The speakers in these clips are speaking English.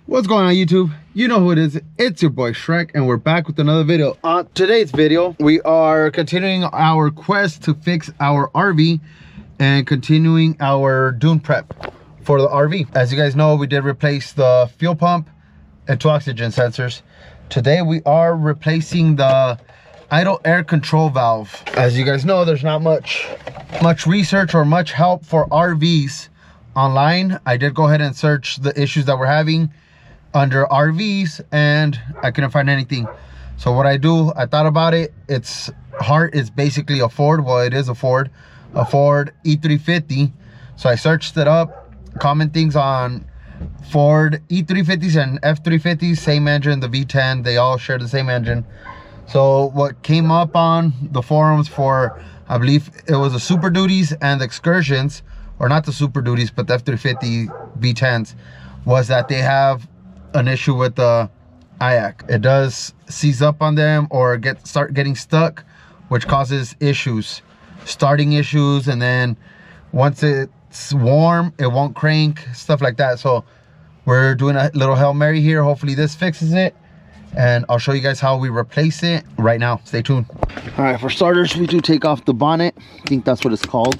What's going on, YouTube? You know who it is. It's your boy Shrek, and we're back with another video. On today's video, we are continuing our quest to fix our RV and continuing our dune prep for the RV. As you guys know, we did replace the fuel pump and 2 oxygen sensors. Today we are replacing the idle air control valve. As you guys know, there's not much research or much help for RVs online. I did go ahead and search the issues that we're having under RVs and I couldn't find anything. So what I thought about it. Its heart is basically a Ford. Well, it is a Ford E350. So I searched it up, common things on Ford E350s and F350s, same engine, the V10, they all share the same engine. So what came up on the forums for, I believe it was the Super Duties and the Excursions, or not the Super Duties, but the F350 V10s, was that they have an issue with the IAC. It does seize up on them or start getting stuck, which causes issues, starting issues, and then once it's warm, it won't crank, stuff like that. So we're doing a little Hail Mary here. Hopefully this fixes it, and I'll show you guys how we replace it right now. Stay tuned. All right, for starters, we do take off the bonnet. I think that's what it's called.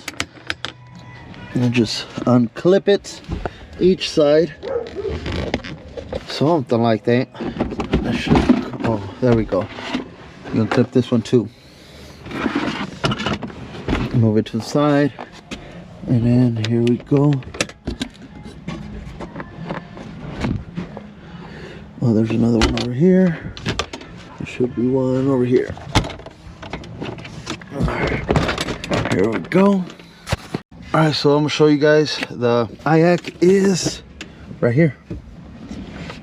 And just unclip it each side. Something like that. Oh, there we go. You can clip this one too. Move it to the side, and then here we go. Oh, there's another one over here. There should be one over here. Here we go. All right, so I'm gonna show you guys the IAC is right here.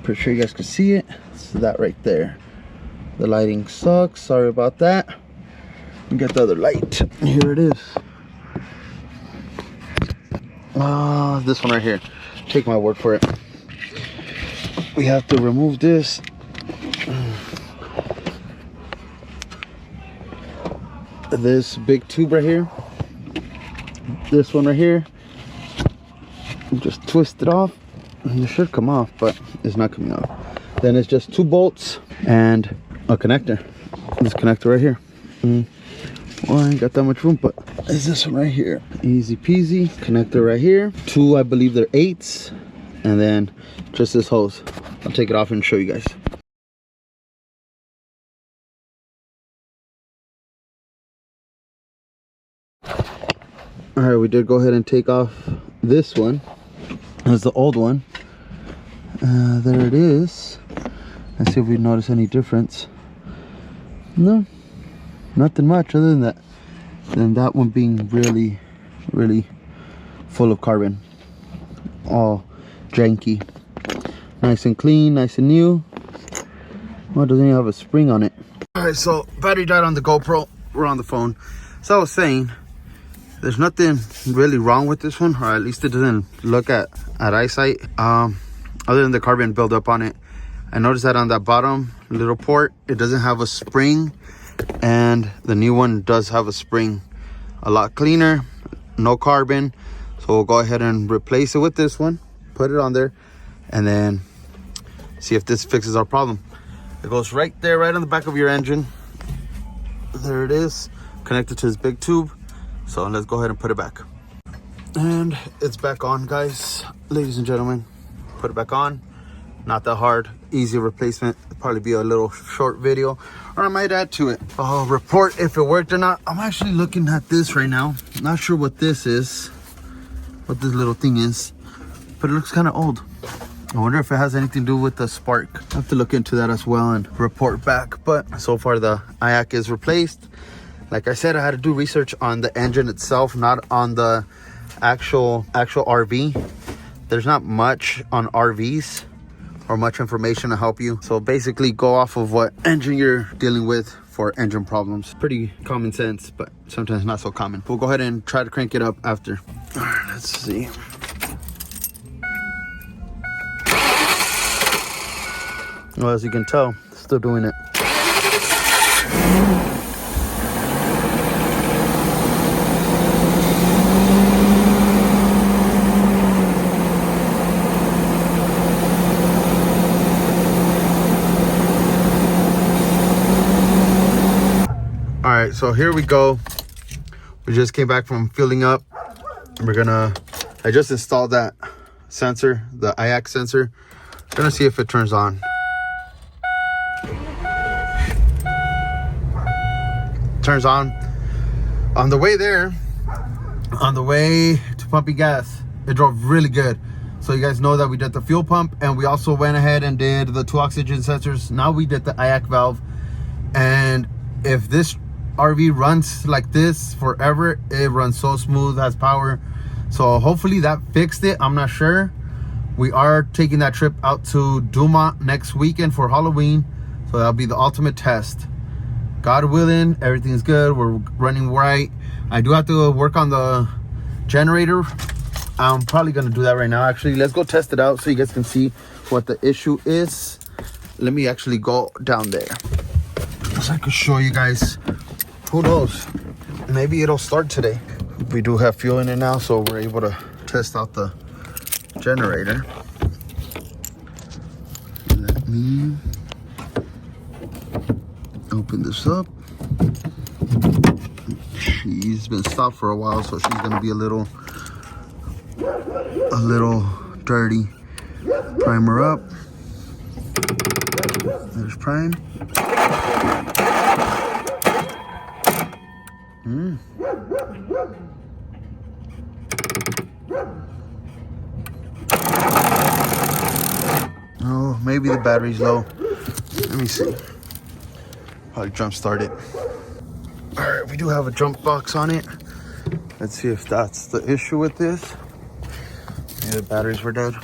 Pretty sure you guys can see it. It's that right there. The lighting sucks, sorry about that. We got the other light. Here it is. This one right here. Take my word for it. We have to remove this. This big tube right here. This one right here. Just twist it off. It should come off, but it's not coming off. Then it's just 2 bolts and a connector. This connector right here. Well, I ain't got that much room, but it's this one right here. Easy peasy. Connector right here. 2, I believe they're 8s, and then just this hose. I'll take it off and show you guys. All right, we did go ahead and take off this one. That's the old one. There it is. Let's see if we notice any difference. No, nothing much other than that one being really full of carbon, all janky. Nice and clean, nice and new. Well, it doesn't even have a spring on it. All right, so battery died on the GoPro. We're on the phone. So I was saying, there's nothing really wrong with this one, or at least it doesn't look at eyesight, other than the carbon buildup on it. I noticed that on that bottom little port, it doesn't have a spring, and the new one does have a spring. A lot cleaner, no carbon. So we'll go ahead and replace it with this one, put it on there, and then see if this fixes our problem. It goes right there, right on the back of your engine. There it is, connected to this big tube. So let's go ahead and put it back. And it's back on, guys. Ladies and gentlemen, put it back on. Not that hard, easy replacement. It'll probably be a little short video, or I might add to it. I'll report if it worked or not. I'm actually looking at this right now. Not sure what this is, what this little thing is, but it looks kind of old. I wonder if it has anything to do with the spark. I have to look into that as well and report back. But so far the IAC is replaced. Like I said, I had to do research on the engine itself, not on the actual RV. There's not much on RVs or much information to help you. So basically go off of what engine you're dealing with for engine problems. Pretty common sense, but sometimes not so common. We'll go ahead and try to crank it up after. All right, let's see. Well, as you can tell, still doing it. right, so here we go. We just came back from filling up. I just installed that sensor, the IACV sensor. Gonna see if it turns on. Turns on. On the way there, on the way to pumping gas, it drove really good. So you guys know that we did the fuel pump, and we also went ahead and did the 2 oxygen sensors. Now we did the IACV valve. And if this RV runs like this forever, it runs so smooth, has power. So hopefully that fixed it. I'm not sure. We are taking that trip out to Dumont next weekend for Halloween. So that'll be the ultimate test. God willing, everything's good. We're running right. I do have to work on the generator. I'm probably gonna do that right now. Actually, let's go test it out so you guys can see what the issue is. Let me actually go down there so I can show you guys. Who knows? Maybe it'll start today. We do have fuel in it now, so we're able to test out the generator. Let me open this up. She's been stopped for a while, so she's gonna be a little dirty. Prime her up. There's prime. Oh, maybe the battery's low. Let me see. Probably jump start it. All right, we do have a jump box on it. Let's see if that's the issue with this. Maybe the batteries were dead.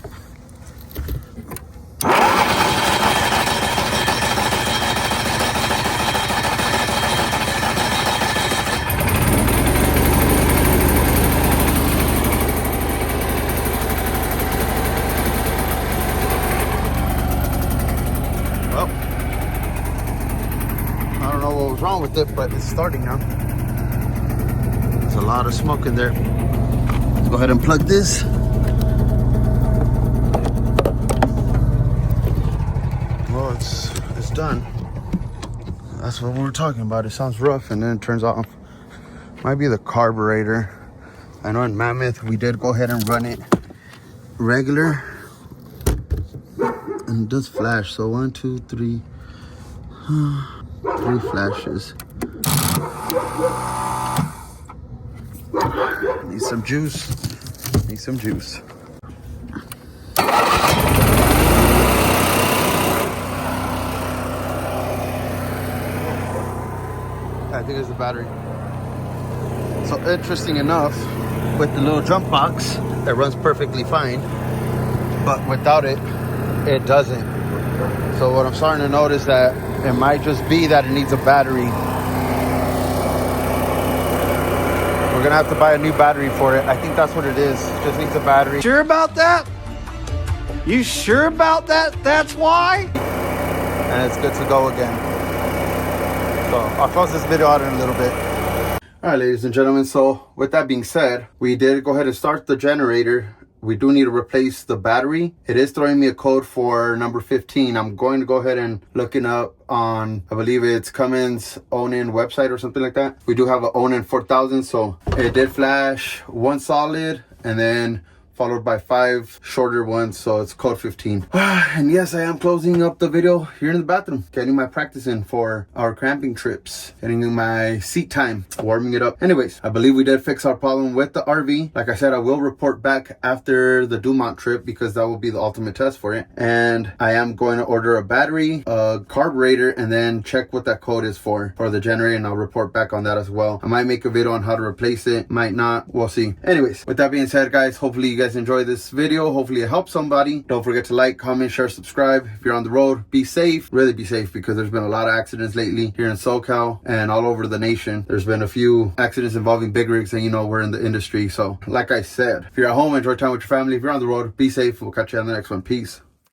Well, I don't know what was wrong with it, but it's starting now. There's a lot of smoke in there. Let's go ahead and plug this. Well, it's done. That's what we were talking about. It sounds rough and then it turns off. Might be the carburetor. I know in Mammoth we did go ahead and run it regular, and it does flash. So 1, 2, 3, 3 flashes. Need some juice. Need some juice. I think it's the battery. So interesting enough, with the little jump box, it runs perfectly fine, but without it, it doesn't. So what I'm starting to notice that it might just be that it needs a battery. We're gonna have to buy a new battery for it. I think that's what it is. It just needs a battery. Sure about that? You sure about that? That's why? And it's good to go again. So I'll close this video out in a little bit. All right, ladies and gentlemen. So with that being said, we did go ahead and start the generator. We do need to replace the battery. It is throwing me a code for number 15. I'm going to go ahead and look it up on, I believe it's Cummins Onan website or something like that. We do have an Onan 4000. So it did flash 1 solid and then followed by 5 shorter ones, so it's code 15. And yes, I am closing up the video here in the bathroom, getting my practice in for our camping trips, getting my seat time, warming it up. Anyways, I believe we did fix our problem with the RV. Like I said, I will report back after the Dumont trip because that will be the ultimate test for it. And I am going to order a battery, a carburetor, and then check what that code is for the generator, and I'll report back on that as well. I might make a video on how to replace it, might not, we'll see. Anyways, with that being said, guys, hopefully you guys enjoy this video. Hopefully it helps somebody. Don't forget to like, comment, share, subscribe. If you're on the road, be safe. Really be safe, because there's been a lot of accidents lately here in SoCal and all over the nation. There's been a few accidents involving big rigs, and you know, we're in the industry. So like I said, if you're at home, enjoy time with your family. If you're on the road, be safe. We'll catch you on the next one. Peace.